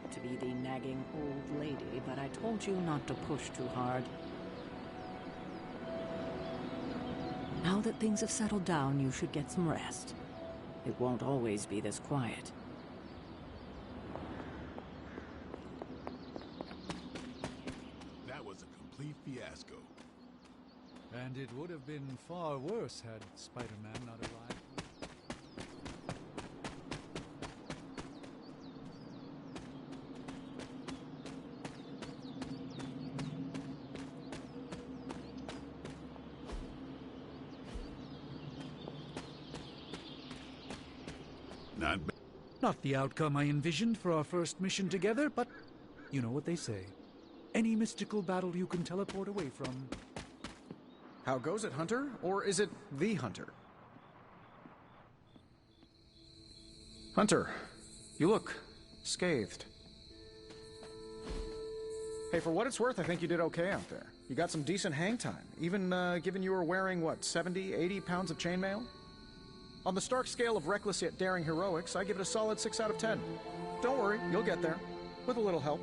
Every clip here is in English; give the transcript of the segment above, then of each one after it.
not to be the nagging old lady, but I told you not to push too hard. Now that things have settled down, you should get some rest. It won't always be this quiet. That was a complete fiasco. And it would have been far worse had Spider-Man not arrived. Not the outcome I envisioned for our first mission together, but you know what they say. Any mystical battle you can teleport away from. How goes it, Hunter? Or is it the Hunter? Hunter, you look scathed. Hey, for what it's worth, I think you did okay out there. You got some decent hang time, even given you were wearing, what, 70, 80 pounds of chainmail? On the Stark scale of reckless yet daring heroics, I give it a solid 6 out of 10. Don't worry, you'll get there. With a little help.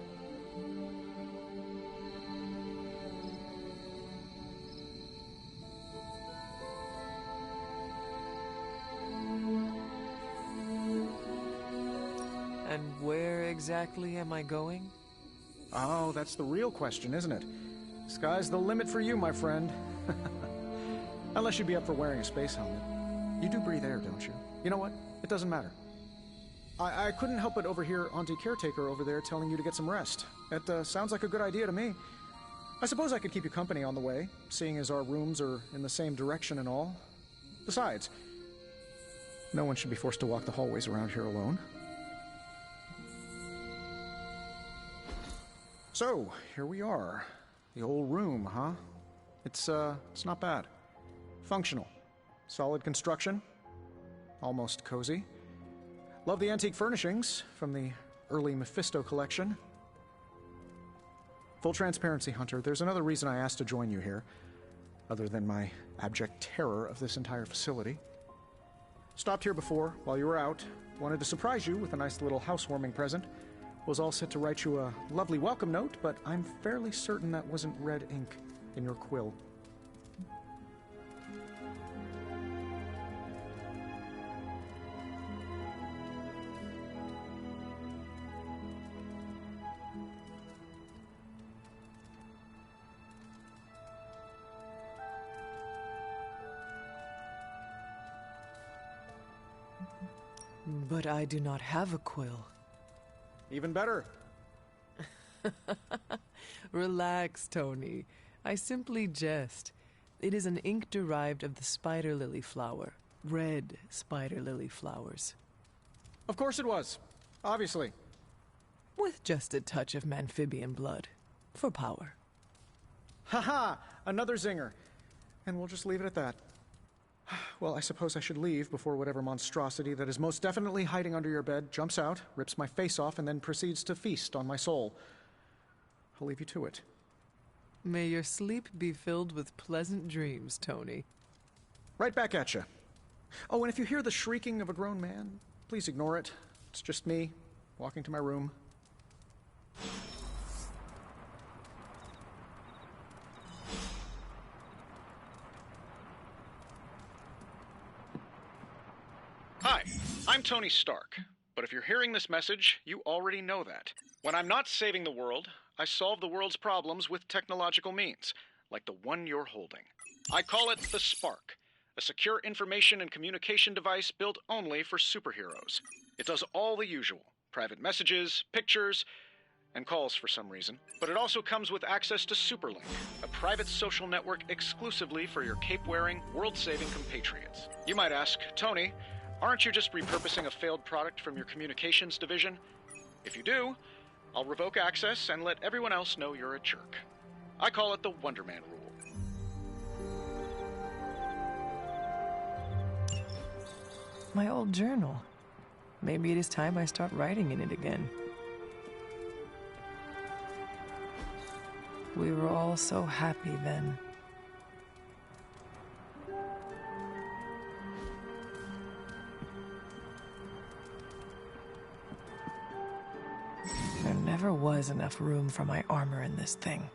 And where exactly am I going? Oh, that's the real question, isn't it? Sky's the limit for you, my friend. Unless you'd be up for wearing a space helmet. You do breathe air, don't you? You know what? It doesn't matter. I couldn't help but overhear Auntie Caretaker over there telling you to get some rest. That sounds like a good idea to me. I suppose I could keep you company on the way, seeing as our rooms are in the same direction and all. Besides, no one should be forced to walk the hallways around here alone. So, here we are. The old room, huh? It's not bad. Functional. Solid construction. Almost cozy. Love the antique furnishings from the early Mephisto collection. Full transparency, Hunter, there's another reason I asked to join you here, other than my abject terror of this entire facility. Stopped here before, while you were out. Wanted to surprise you with a nice little housewarming present. Was all set to write you a lovely welcome note, but I'm fairly certain that wasn't red ink in your quill. But I do not have a quill. Even better. Relax, Tony. I simply jest. It is an ink derived of the spider lily flower. Red spider lily flowers. Of course it was. Obviously. With just a touch of amphibian blood. For power. Haha! Another zinger. And we'll just leave it at that. Well, I suppose I should leave before whatever monstrosity that is most definitely hiding under your bed jumps out, rips my face off, and then proceeds to feast on my soul. I'll leave you to it. May your sleep be filled with pleasant dreams, Tony. Right back at you. Oh, and if you hear the shrieking of a grown man, please ignore it. It's just me, walking to my room. Hi, I'm Tony Stark, but if you're hearing this message, you already know that. When I'm not saving the world, I solve the world's problems with technological means, like the one you're holding. I call it the Spark, a secure information and communication device built only for superheroes. It does all the usual, private messages, pictures, and calls for some reason. But it also comes with access to Superlink, a private social network exclusively for your cape-wearing, world-saving compatriots. You might ask, Tony, aren't you just repurposing a failed product from your communications division? If you do, I'll revoke access and let everyone else know you're a jerk. I call it the Wonder Man rule. My old journal. Maybe it is time I start writing in it again. We were all so happy then. And never was enough room for my armor in this thing.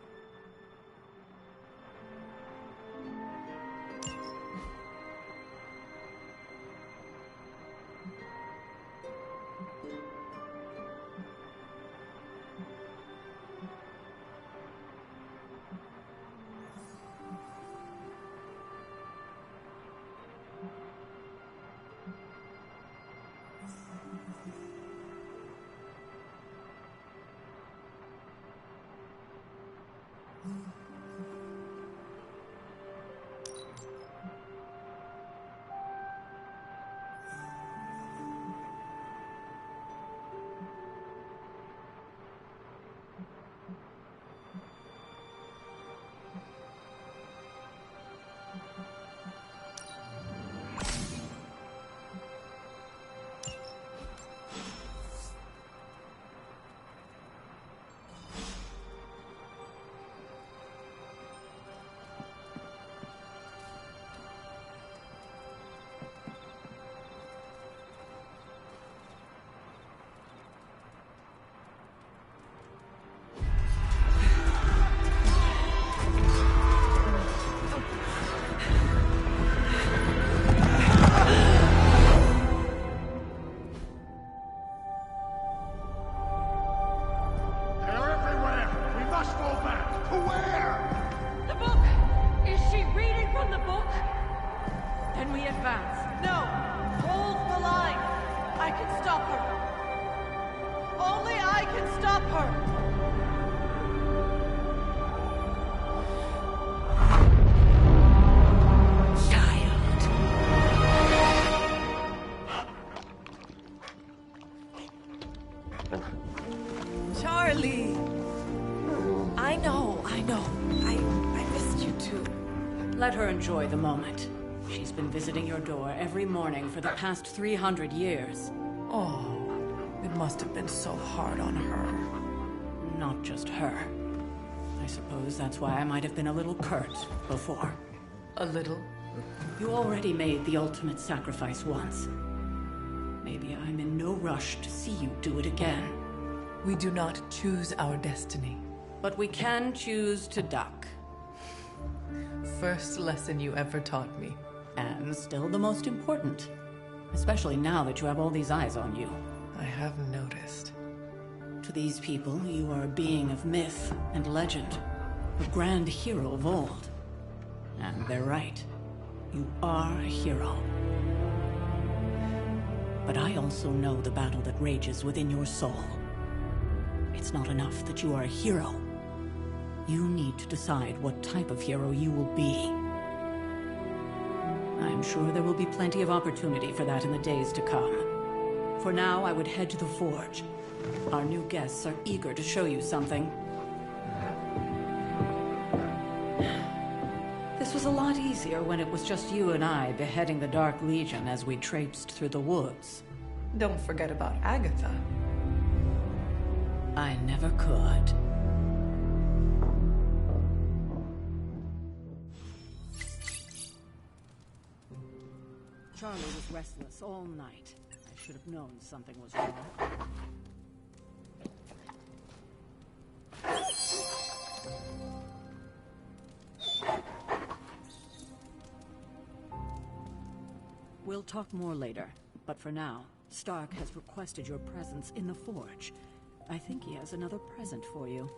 Let her enjoy the moment. She's been visiting your door every morning for the past 300 years. Oh, it must have been so hard on her. Not just her. I suppose that's why I might have been a little curt before. A little? You already made the ultimate sacrifice once. Maybe I'm in no rush to see you do it again. We do not choose our destiny. But we can choose to duck. First lesson you ever taught me. And still the most important. Especially now that you have all these eyes on you. I have noticed. To these people, you are a being of myth and legend. A grand hero of old. And they're right. You are a hero. But I also know the battle that rages within your soul. It's not enough that you are a hero. You need to decide what type of hero you will be. I'm sure there will be plenty of opportunity for that in the days to come. For now, I would head to the forge. Our new guests are eager to show you something. This was a lot easier when it was just you and I beheading the Dark Legion as we traipsed through the woods. Don't forget about Agatha. I never could. Charlie was restless all night. I should have known something was wrong. We'll talk more later, but for now, Stark has requested your presence in the forge. I think he has another present for you.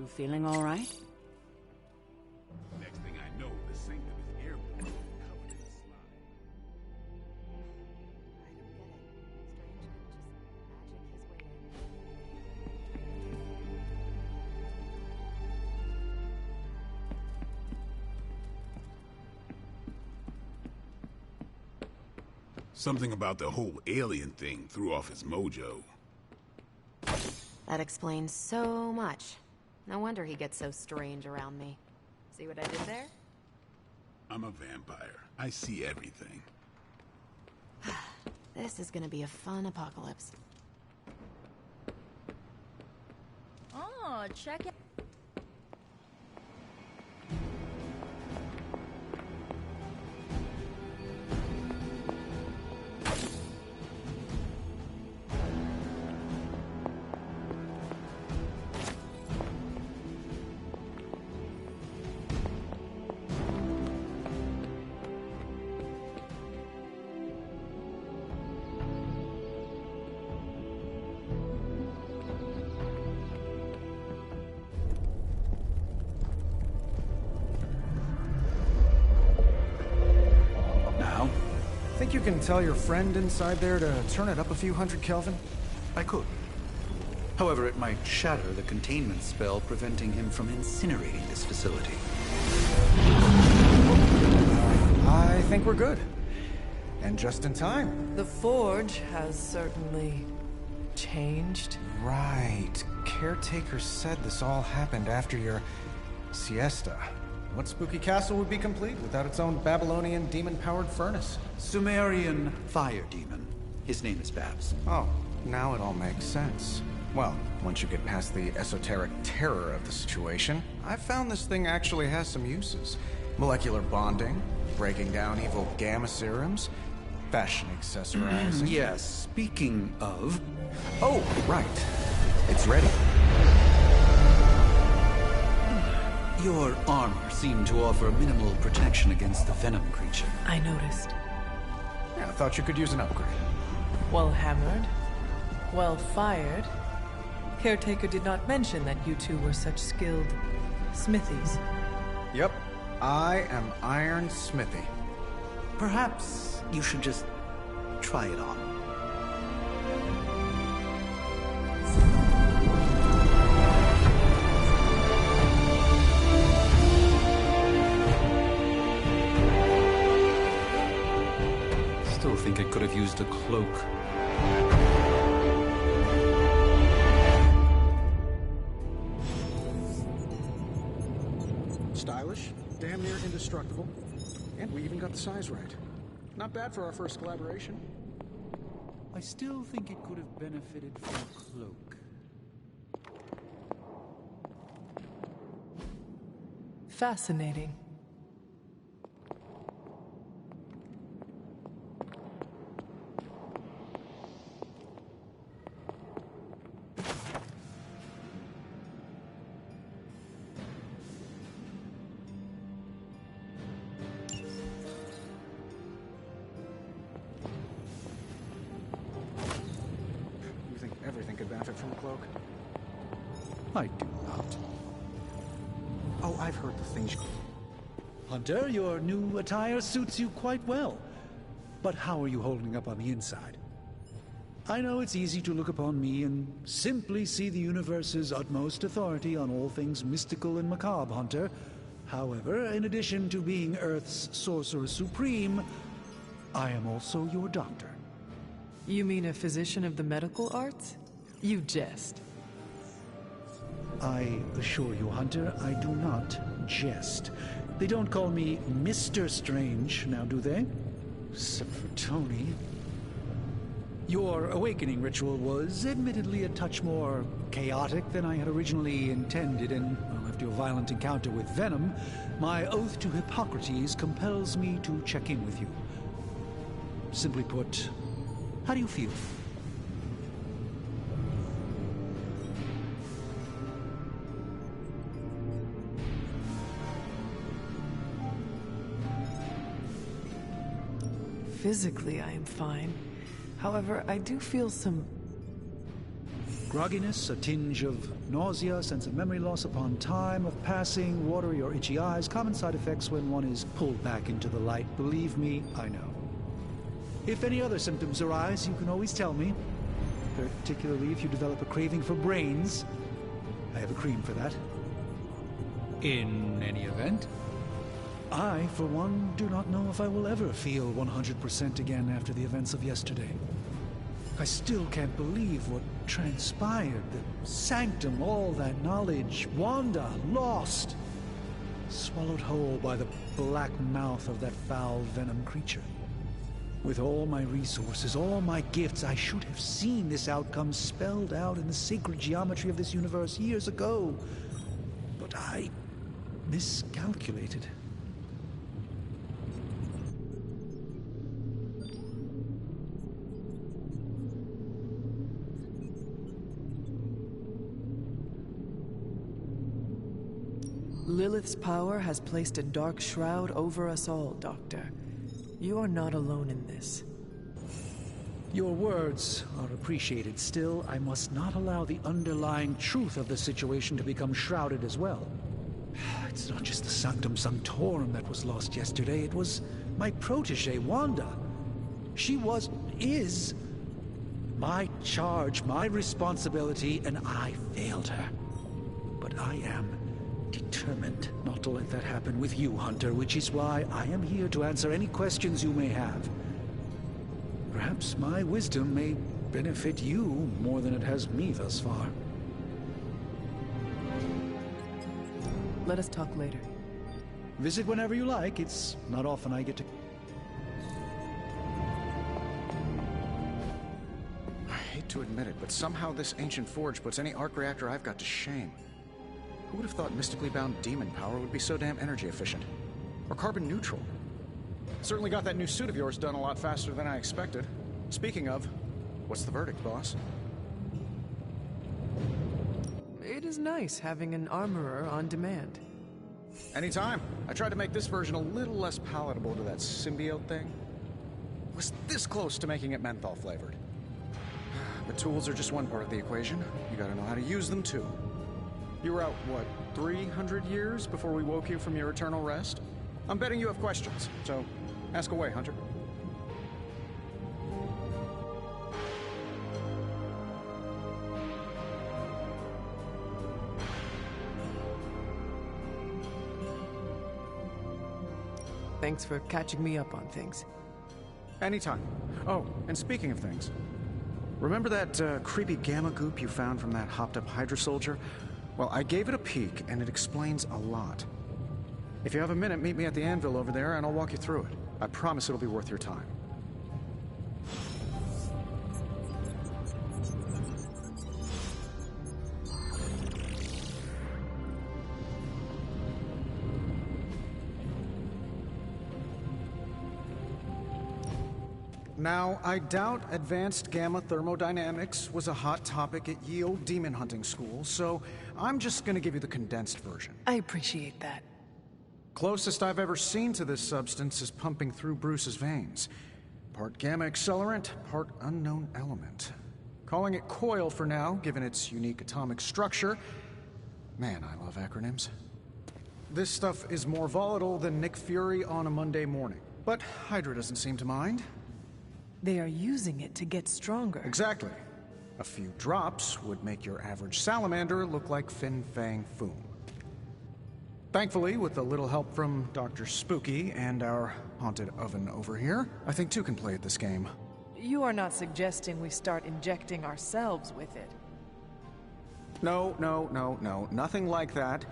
feeling all right? Next thing I know, the sanctum is airborne, covered in slime. Something about the whole alien thing threw off his mojo. That explains so much. No wonder he gets so strange around me. See what I did there? I'm a vampire. I see everything. This is gonna be a fun apocalypse. Oh, check it. Think you can tell your friend inside there to turn it up a few hundred Kelvin? I could. However, it might shatter the containment spell preventing him from incinerating this facility. I think we're good. And just in time. The Forge has certainly changed. Right. Caretaker said this all happened after your siesta. What spooky castle would be complete without its own Babylonian demon-powered furnace? Sumerian fire demon. His name is Babs. Oh, now it all makes sense. Well, once you get past the esoteric terror of the situation, I've found this thing actually has some uses. Molecular bonding, breaking down evil gamma serums, fashion accessorizing. Yes, speaking of... Oh, right. It's ready. Your armor seemed to offer minimal protection against the venom creature. I noticed. Yeah, I thought you could use an upgrade. Well hammered. Well fired. Caretaker did not mention that you two were such skilled smithies. Yep. I am Iron Smithy. Perhaps you should just try it on. Still think it could have used a cloak. Stylish, damn near indestructible, and we even got the size right. Not bad for our first collaboration. I still think it could have benefited from a cloak. Fascinating. From a cloak? I do not. Oh, I've heard the things. Hunter, your new attire suits you quite well. But how are you holding up on the inside? I know it's easy to look upon me and simply see the universe's utmost authority on all things mystical and macabre, Hunter. However, in addition to being Earth's sorcerer supreme, I am also your doctor. You mean a physician of the medical arts? You jest. I assure you, Hunter, I do not jest. They don't call me Mr. Strange, now do they? Except for Tony. Your awakening ritual was admittedly a touch more chaotic than I had originally intended, and well, after a violent encounter with Venom, my oath to Hippocrates compels me to check in with you. Simply put, how do you feel? Physically, I am fine. However, I do feel some Grogginess, a tinge of nausea, sense of memory loss upon time of passing, watery or itchy eyes, common side effects when one is pulled back into the light. Believe me, I know. If any other symptoms arise, you can always tell me. Particularly if you develop a craving for brains. I have a cream for that. In any event, I, for one, do not know if I will ever feel 100% again after the events of yesterday. I still can't believe what transpired. The sanctum, all that knowledge. Wanda, lost. Swallowed whole by the black mouth of that foul venom creature. With all my resources, all my gifts, I should have seen this outcome spelled out in the sacred geometry of this universe years ago. But I miscalculated. Lilith's power has placed a dark shroud over us all, Doctor. You are not alone in this. Your words are appreciated. Still, I must not allow the underlying truth of the situation to become shrouded as well. It's not just the Sanctum Sanctorum that was lost yesterday. It was my protege, Wanda. She is my charge, my responsibility, and I failed her. But I am determined not to let that happen with you, Hunter, which is why I am here to answer any questions you may have. Perhaps my wisdom may benefit you more than it has me thus far. Let us talk later. Visit whenever you like. It's not often I get to... I hate to admit it, but somehow this ancient forge puts any arc reactor I've got to shame. Who would have thought mystically bound demon power would be so damn energy efficient? Or carbon neutral? Certainly got that new suit of yours done a lot faster than I expected. Speaking of, what's the verdict, boss? It is nice having an armorer on demand. Anytime. I tried to make this version a little less palatable to that symbiote thing. Was this close to making it menthol flavored. But tools are just one part of the equation. You gotta know how to use them too. You were out, what, 300 years before we woke you from your eternal rest? I'm betting you have questions, so ask away, Hunter. Thanks for catching me up on things. Anytime. Oh, and speaking of things, remember that creepy gamma goop you found from that hopped-up Hydra soldier? Well, I gave it a peek, and it explains a lot. if you have a minute, meet me at the anvil over there, and I'll walk you through it. I promise it'll be worth your time. Now, I doubt advanced gamma thermodynamics was a hot topic at ye old demon hunting school, so I'm just gonna give you the condensed version. I appreciate that. Closest I've ever seen to this substance is pumping through Bruce's veins. Part gamma accelerant, part unknown element. Calling it coil for now, given its unique atomic structure. Man, I love acronyms. This stuff is more volatile than Nick Fury on a Monday morning. But Hydra doesn't seem to mind. They are using it to get stronger. Exactly. A few drops would make your average salamander look like Fin Fang Foom. Thankfully, with a little help from Dr. Spooky and our haunted oven over here, I think two can play at this game. You are not suggesting we start injecting ourselves with it. No, nothing like that.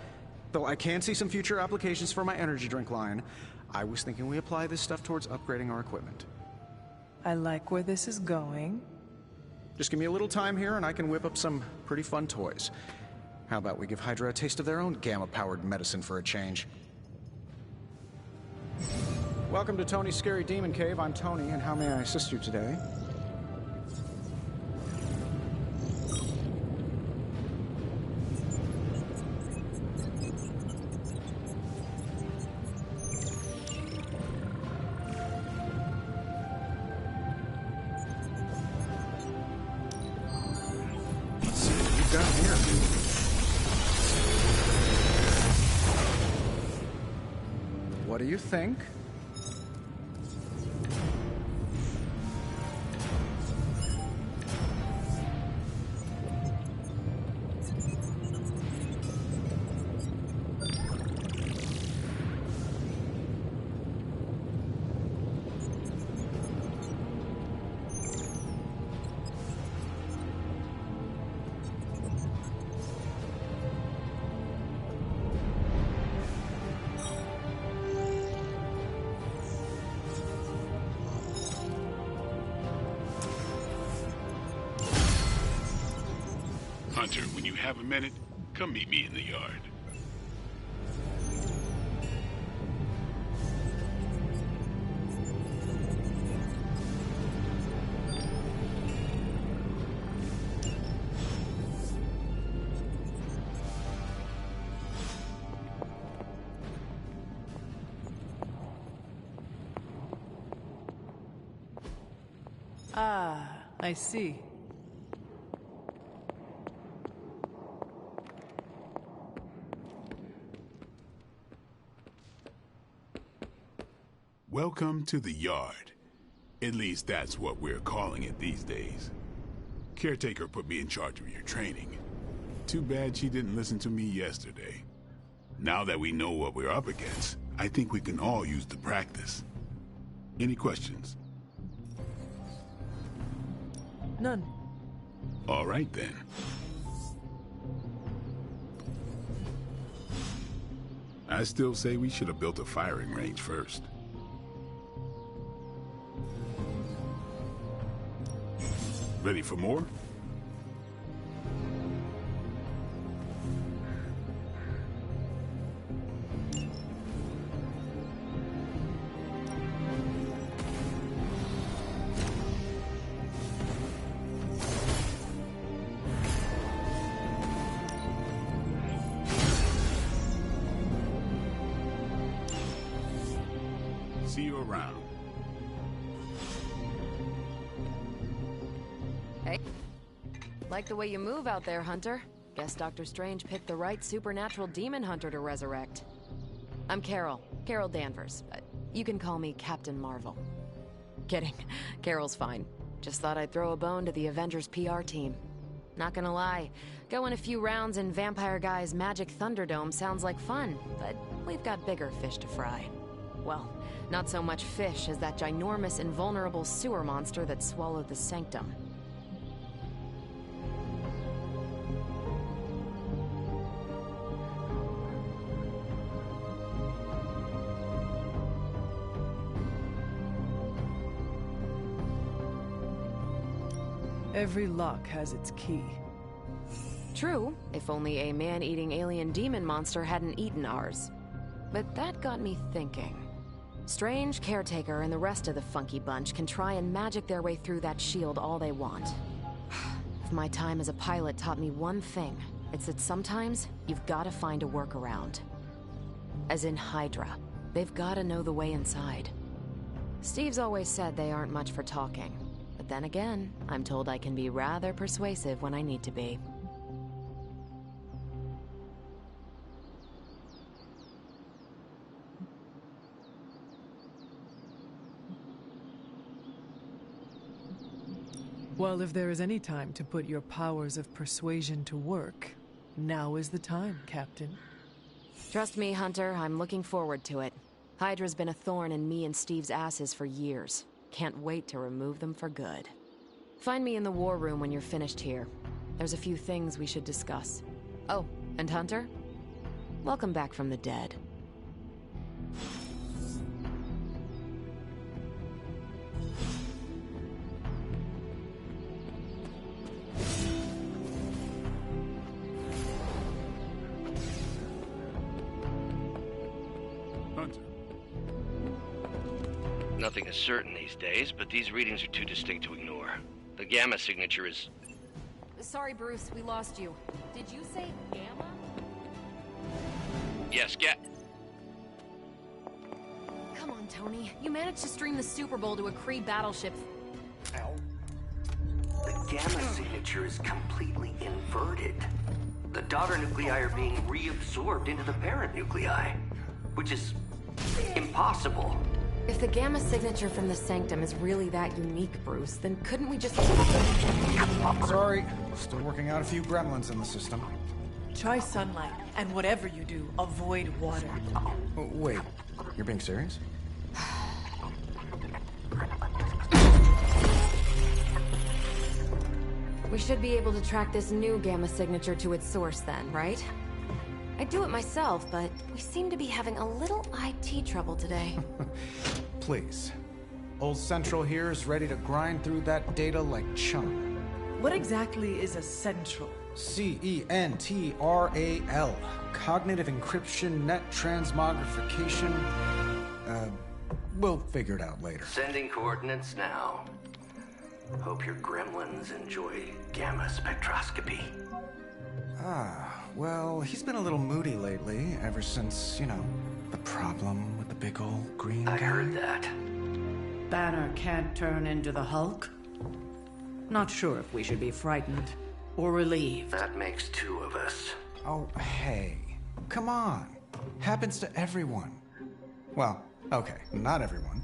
Though I can see some future applications for my energy drink line. I was thinking we apply this stuff towards upgrading our equipment. I like where this is going. Just give me a little time here and I can whip up some pretty fun toys. How about we give Hydra a taste of their own gamma-powered medicine for a change? Welcome to Tony's Scary Demon Cave. I'm Tony, and how may I assist you today? Let's see. do you think? Hunter, when you have a minute, come meet me in the yard. Ah, I see. Welcome to the yard. At least that's what we're calling it these days. Caretaker put me in charge of your training. Too bad she didn't listen to me yesterday. Now that we know what we're up against, I think we can all use the practice. Any questions? None. All right then. I still say we should have built a firing range first. Ready for more? See you around. Hey. Like the way you move out there, Hunter. Guess Dr. Strange picked the right supernatural demon hunter to resurrect. I'm Carol Danvers. You can call me Captain Marvel. Kidding. Carol's fine. Just thought I'd throw a bone to the Avengers PR team. Not gonna lie, going a few rounds in Vampire Guy's Magic Thunderdome sounds like fun, but we've got bigger fish to fry. Well, not so much fish as that ginormous invulnerable sewer monster that swallowed the Sanctum. Every lock has its key. True, if only a man-eating alien demon monster hadn't eaten ours. But that got me thinking. Strange, Caretaker, and the rest of the funky bunch can try and magic their way through that shield all they want. If my time as a pilot taught me one thing, it's that sometimes you've gotta find a workaround. As in Hydra. They've gotta know the way inside. Steve's always said they aren't much for talking. But then again, I'm told I can be rather persuasive when I need to be. Well, if there is any time to put your powers of persuasion to work, now is the time, Captain. Trust me, Hunter, I'm looking forward to it. Hydra's been a thorn in me and Steve's asses for years. Can't wait to remove them for good. Find me in the war room when you're finished here. There's a few things we should discuss. Oh, and Hunter? Welcome back from the dead. Hunter. Nothing is certain these days, but these readings are too distinct to ignore. The gamma signature is... Sorry, Bruce, we lost you. Did you say Gamma? Yes, Come on, Tony. You managed to stream the Super Bowl to a Kree battleship. Ow. The gamma signature is completely inverted. The daughter nuclei are being reabsorbed into the parent nuclei, which is Impossible. If the gamma signature from the Sanctum is really that unique, Bruce, then couldn't we just... Sorry, still working out a few gremlins in the system. Try sunlight, and whatever you do, avoid water. Oh, wait, you're being serious? We should be able to track this new gamma signature to its source then, right? I'd do it myself, but we seem to be having a little IT trouble today. Please. Old Central here is ready to grind through that data like chum. What exactly is a central? CENTRAL. Cognitive encryption, net transmogrification. We'll figure it out later. Sending coordinates now. Hope your gremlins enjoy gamma spectroscopy. Well, he's been a little moody lately, ever since, the problem with the big old green guy. I heard that. Banner can't turn into the Hulk? Not sure if we should be frightened or relieved. That makes two of us. Oh, hey. Come on. Happens to everyone. Well, okay, not everyone.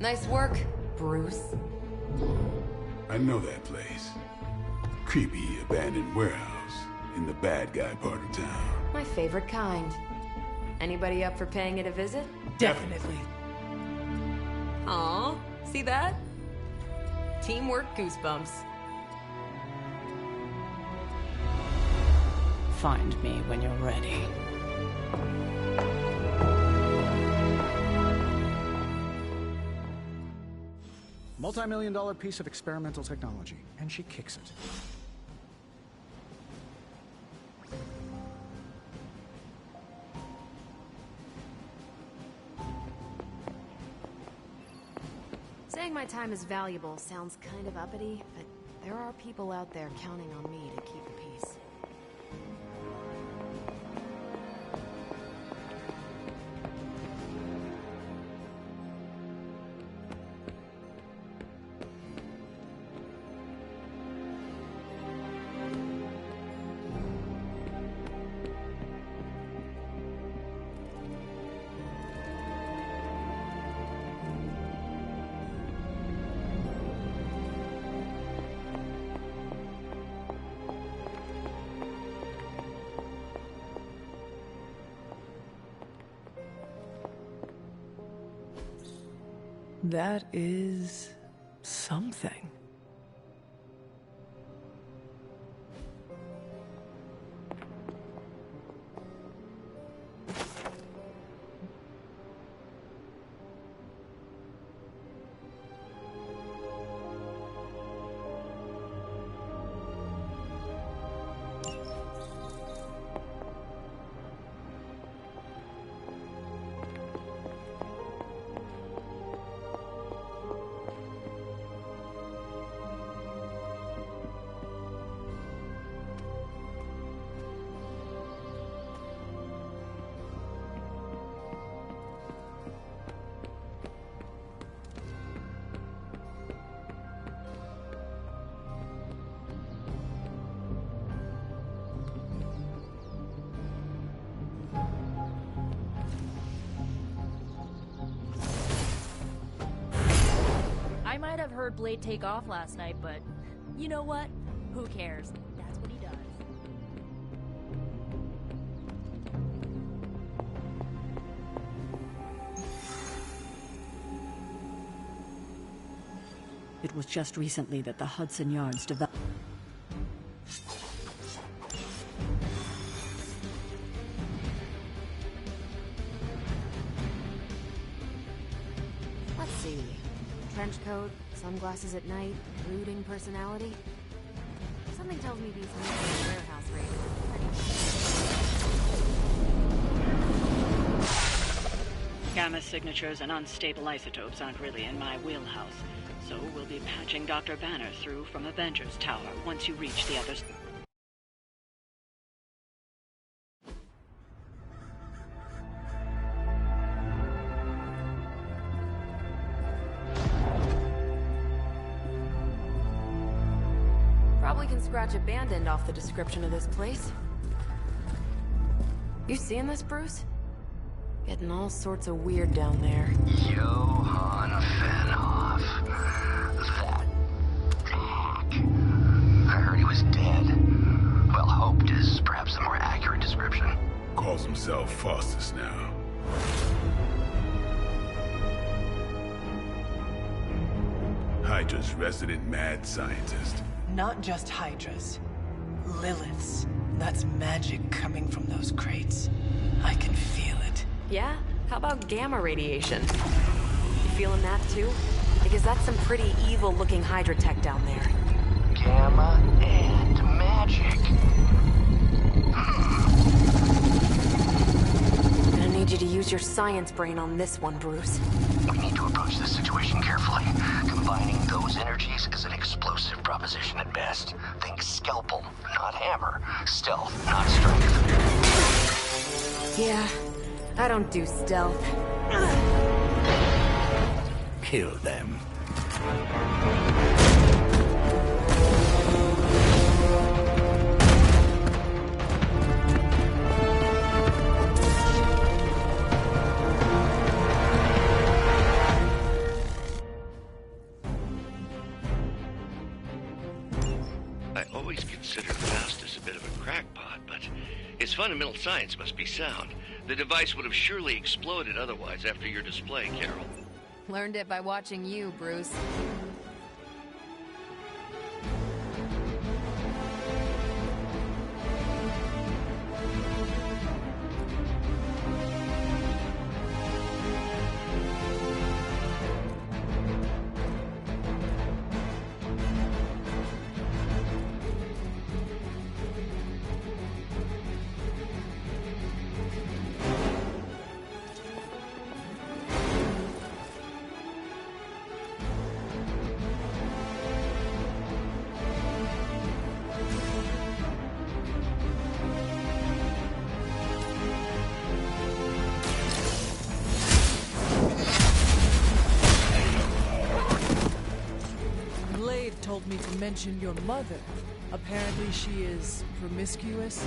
Nice work, Bruce. I know that place. Creepy, abandoned warehouse in the bad guy part of town. My favorite kind. Anybody up for paying it a visit? Definitely. Aw, see that? Teamwork goosebumps. Find me when you're ready. Multi-million-dollar piece of experimental technology, and she kicks it. Saying my time is valuable sounds kind of uppity, but there are people out there counting on me to keep the peace. That is something. I might have heard Blade take off last night, but you know what? Who cares? That's what he does. It was just recently that the Hudson Yards developed. Let's see. Trench coat, sunglasses at night, brooding personality. Something tells me these warehouse raids are pretty... Gamma signatures and unstable isotopes aren't really in my wheelhouse, so we'll be patching Dr. Banner through from Avengers Tower once you reach the other... Probably can scratch abandoned off the description of this place. You seeing this, Bruce? Getting all sorts of weird down there. Johann Fenhoff. That hack. I heard he was dead. Well, hoped is perhaps a more accurate description. Calls himself Faustus now. Hydra's resident mad scientist. Not just Hydras. Liliths. That's magic coming from those crates. I can feel it. Yeah? How about gamma radiation? You feeling that too? Because that's some pretty evil-looking Hydra tech down there. Gamma and magic. Gonna need you to use your science brain on this one, Bruce. We need to approach this situation carefully. Combining those energies is an explosive proposition at best. Think scalpel, not hammer. Stealth, not strength. Yeah, I don't do stealth. Kill them. I always considered Faustus a bit of a crackpot, but his fundamental science must be sound. The device would have surely exploded otherwise after your display, Carol. Learned it by watching you, Bruce. Told me to mention your mother. Apparently she is promiscuous.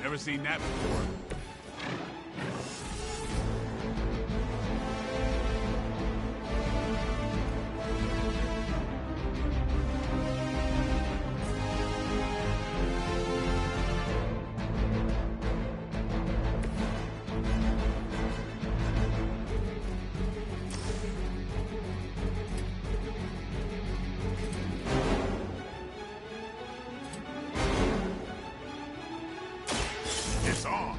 Never seen that before. It's on.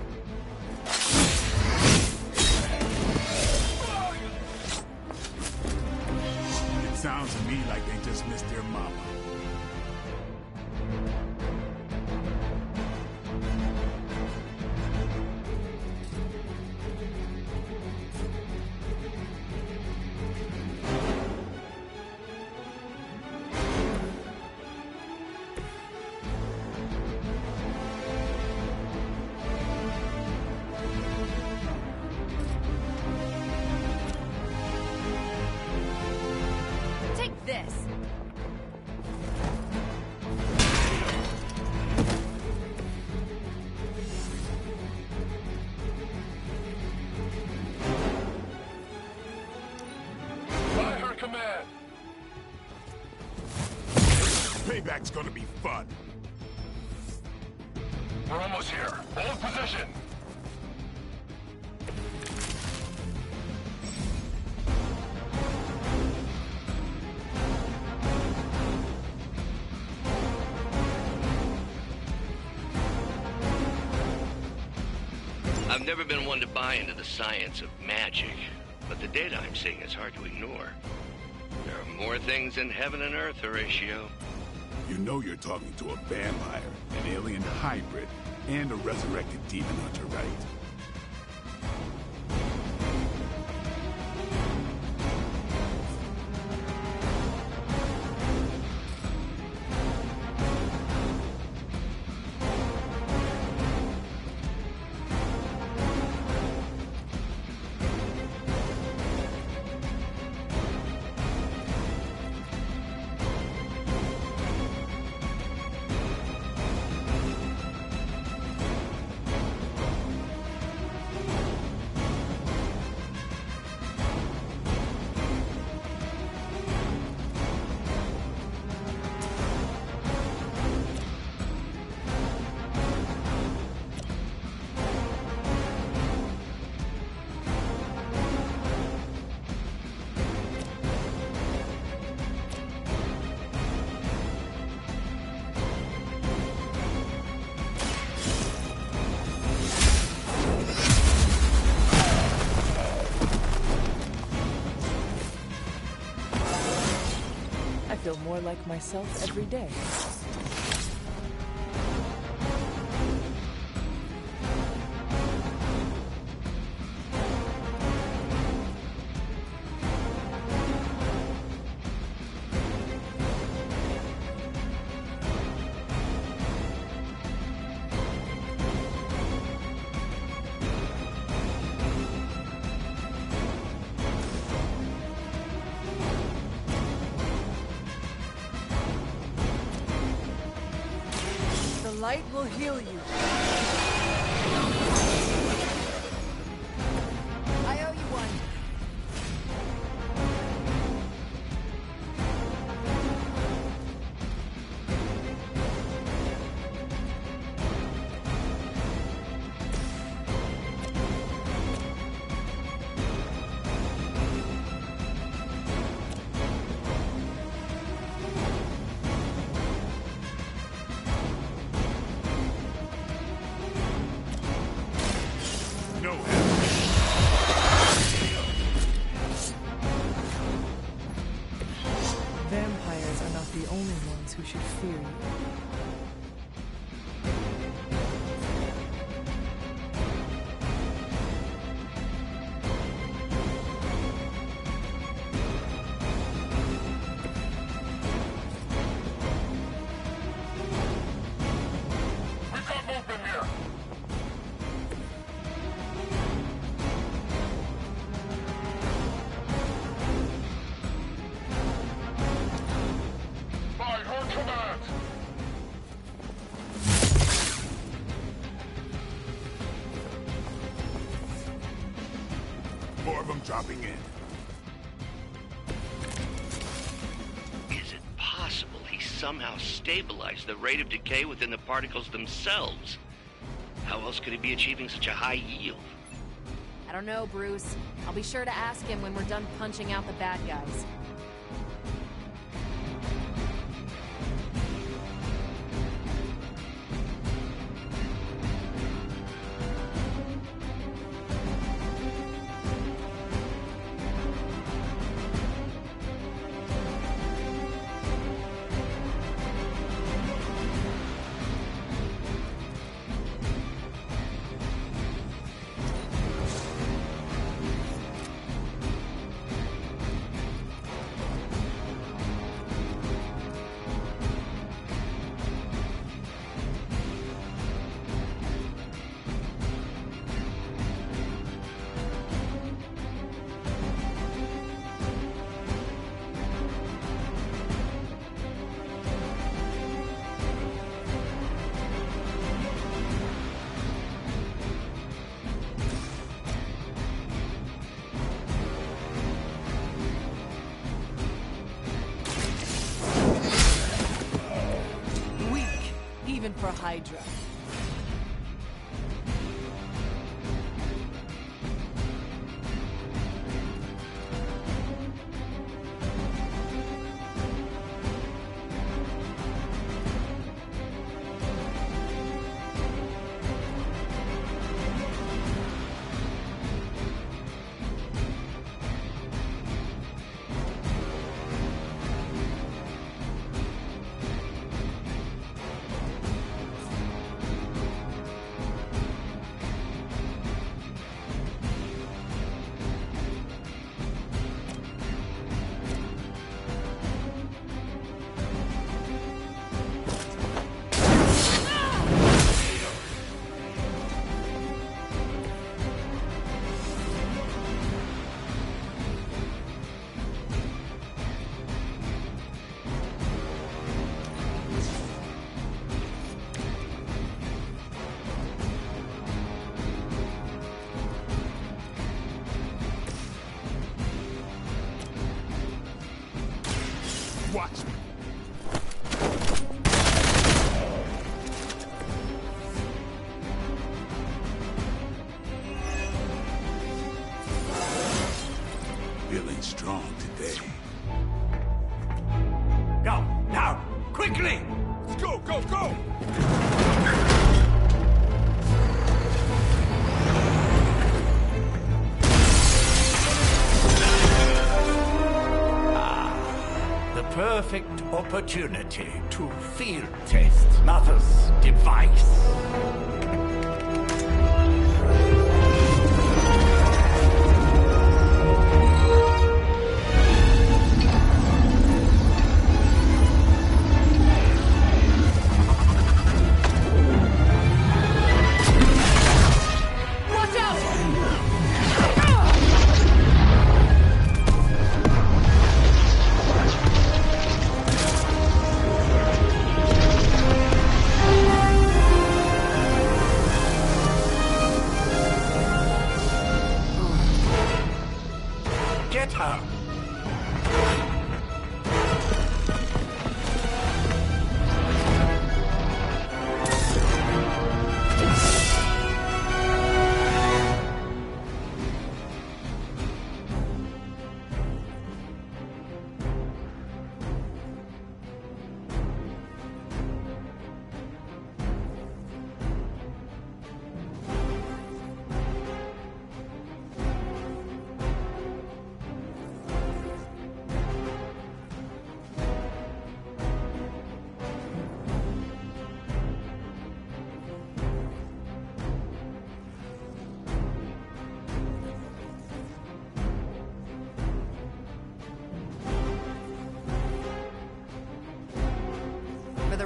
It sounds to me like they just missed their mama. This. By her command. Payback's gonna be fun. We're almost here. Hold position. I've never been one to buy into the science of magic, but the data I'm seeing is hard to ignore. There are more things in heaven and earth, Horatio. You know you're talking to a vampire, an alien hybrid, and a resurrected demon hunter, right? I feel more like myself every day. Light will heal you. I owe you one. Vampires are not the only ones who should fear you. from dropping in. Is it possible he somehow stabilized the rate of decay within the particles themselves? How else could he be achieving such a high yield? I don't know, Bruce. I'll be sure to ask him when we're done punching out the bad guys. Even for Hydra. Watch me. Feeling strong today. Go, now, quickly! Let's go, go, go! Perfect opportunity to field test Mother's device.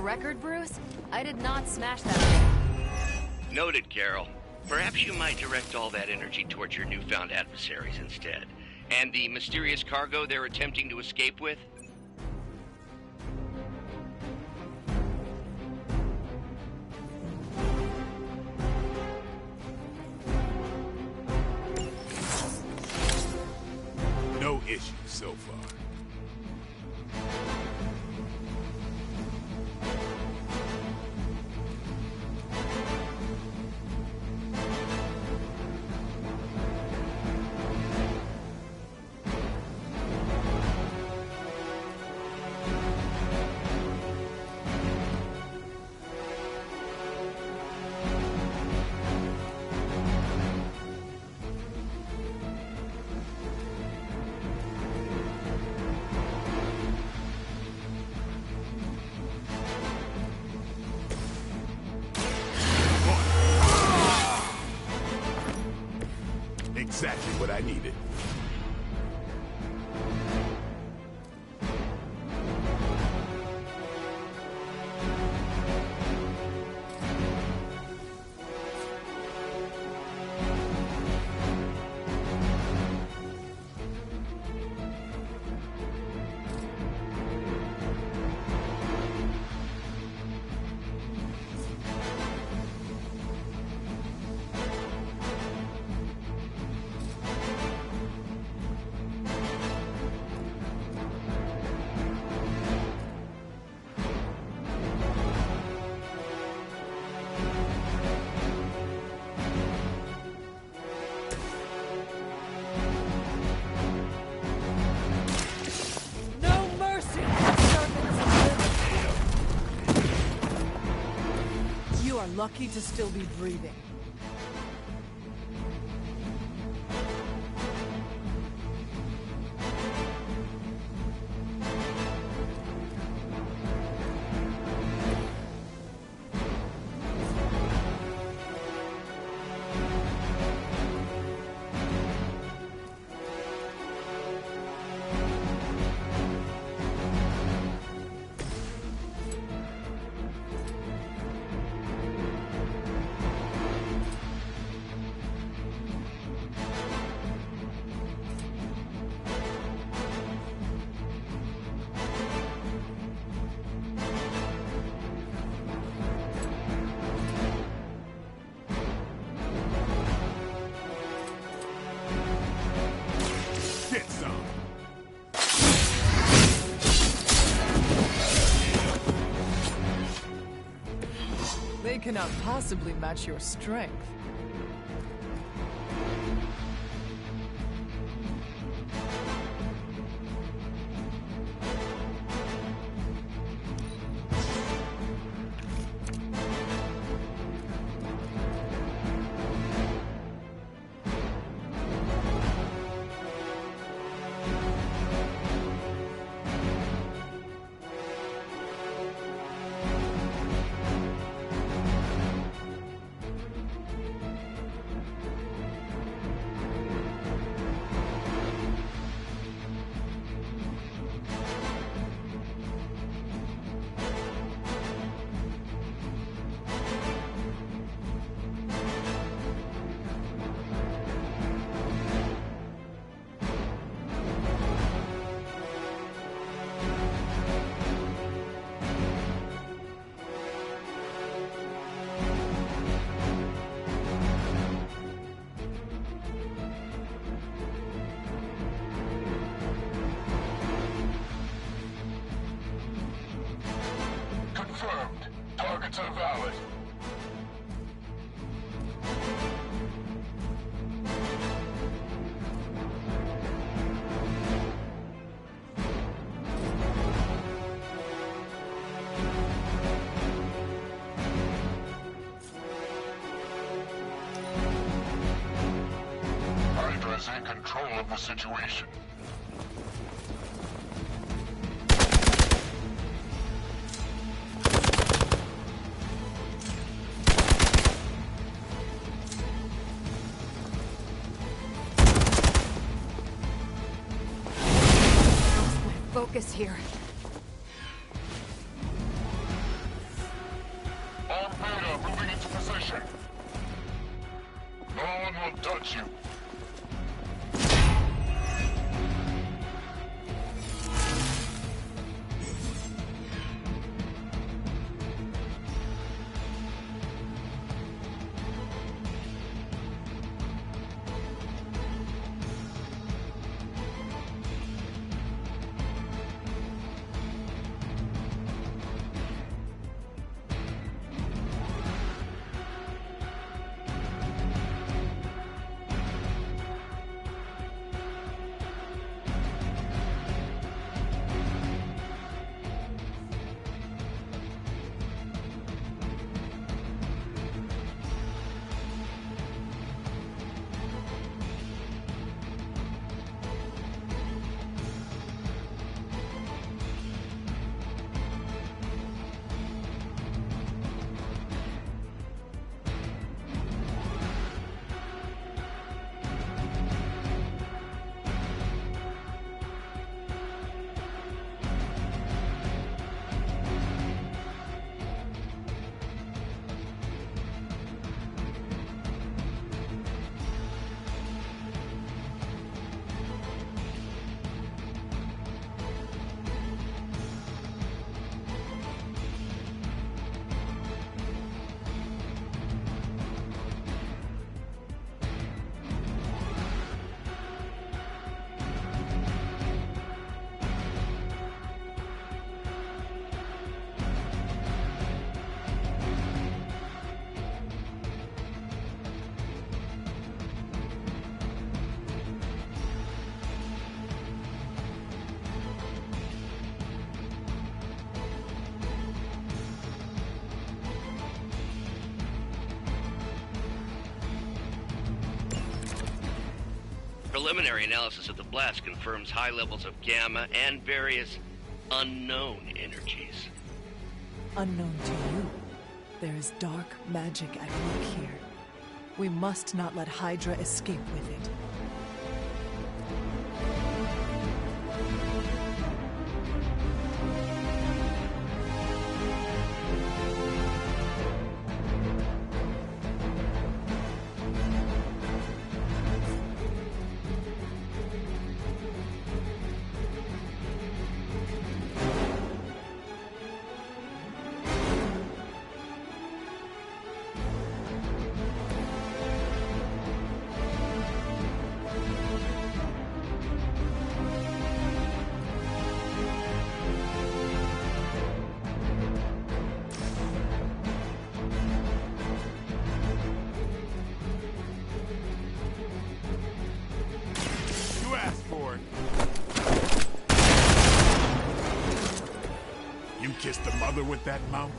Record, Bruce? I did not smash that thing. Noted, Carol. Perhaps you might direct all that energy towards your newfound adversaries instead. And the mysterious cargo they're attempting to escape with? so far. Exactly what I needed. Lucky to still be breathing. They cannot possibly match your strength. Confirmed. Targets are valid. Hydra's in control of the situation. Focus here. On Beta, moving into position. No one will touch you. Preliminary analysis of the blast confirms high levels of gamma and various unknown energies. Unknown to you. There is dark magic at work here. We must not let Hydra escape with it. You kissed the mother with that mouth?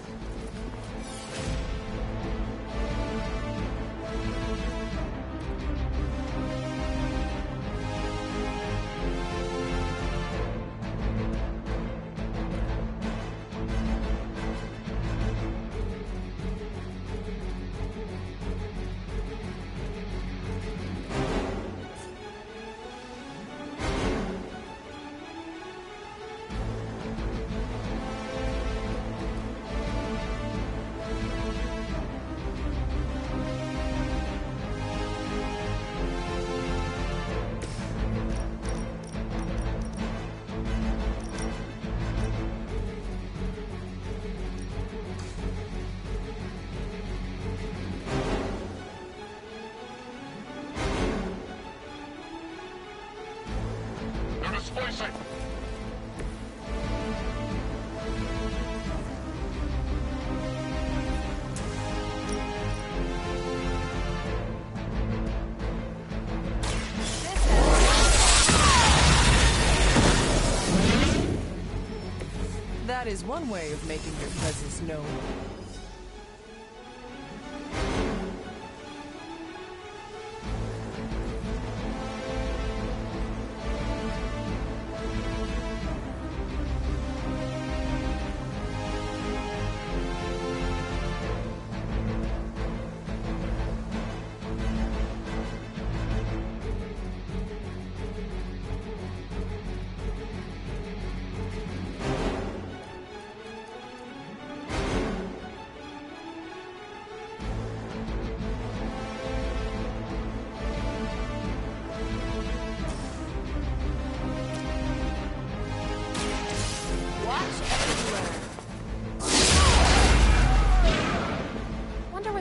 That is one way of making your presence known.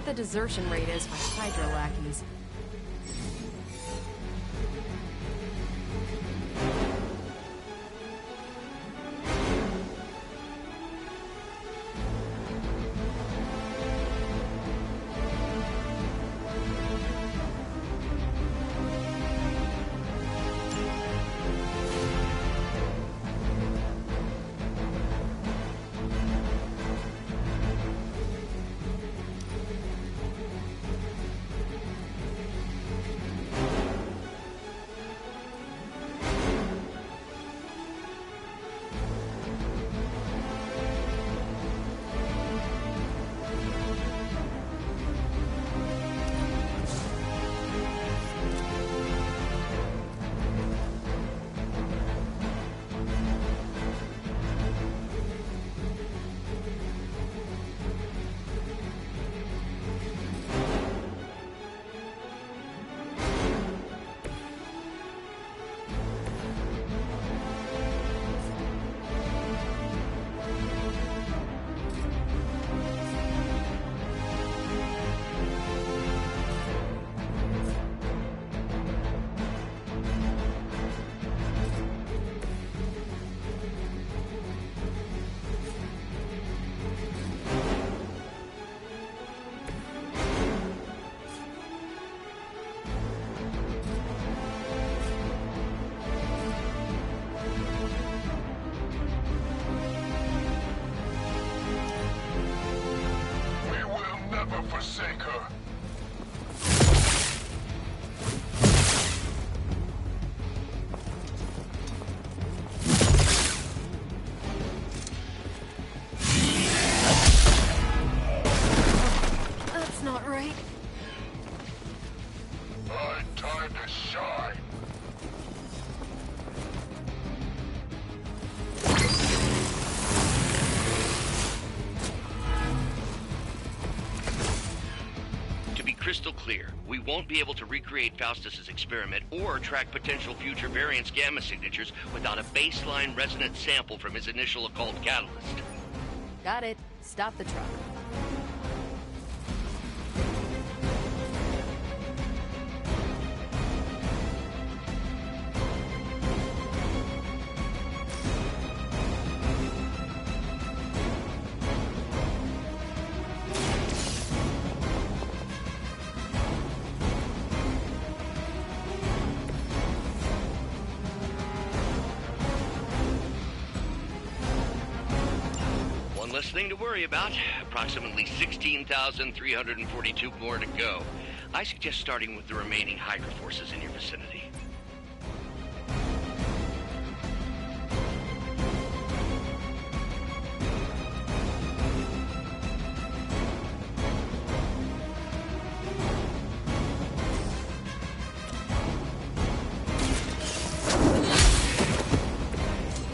The desertion rate is by Hydra lackeys. crystal clear. We won't be able to recreate Faustus's experiment or track potential future variance gamma signatures without a baseline resonant sample from his initial occult catalyst. Got it. Stop the truck. Less thing to worry about. Approximately 16,342 more to go. I suggest starting with the remaining Hydra forces in your vicinity.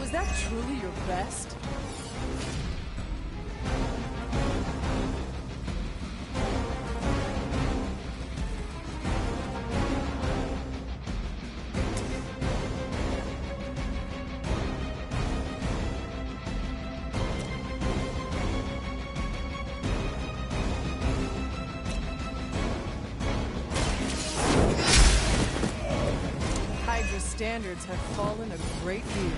Was that truly your best? Standards have fallen a great deal.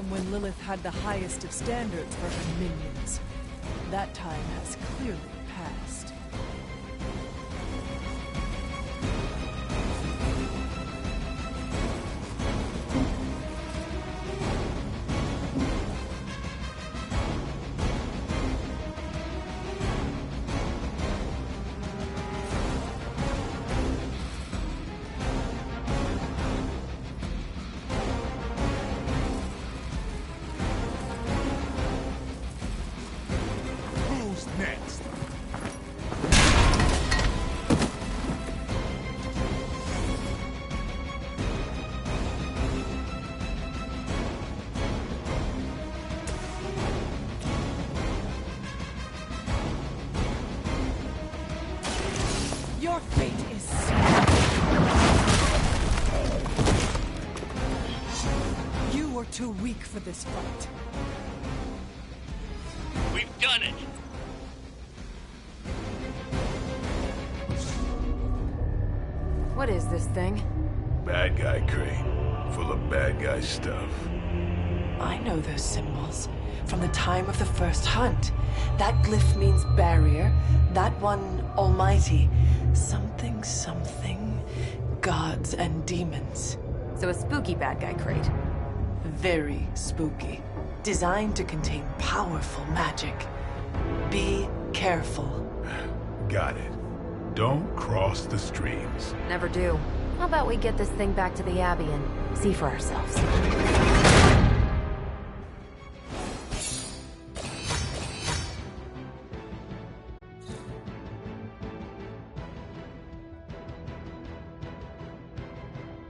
When Lilith had the highest of standards for her minions. That time has clearly passed. Your fate is sealed. You were too weak for this fight. We've done it! What is this thing? Bad guy crate. Full of bad guy stuff. I know those symbols from the time of the first hunt. That glyph means barrier, that one almighty. Something, something, gods and demons. So a spooky bad guy crate. Very spooky. Designed to contain powerful magic. Be careful. Got it. Don't cross the streams. Never do. How about we get this thing back to the Abbey and see for ourselves?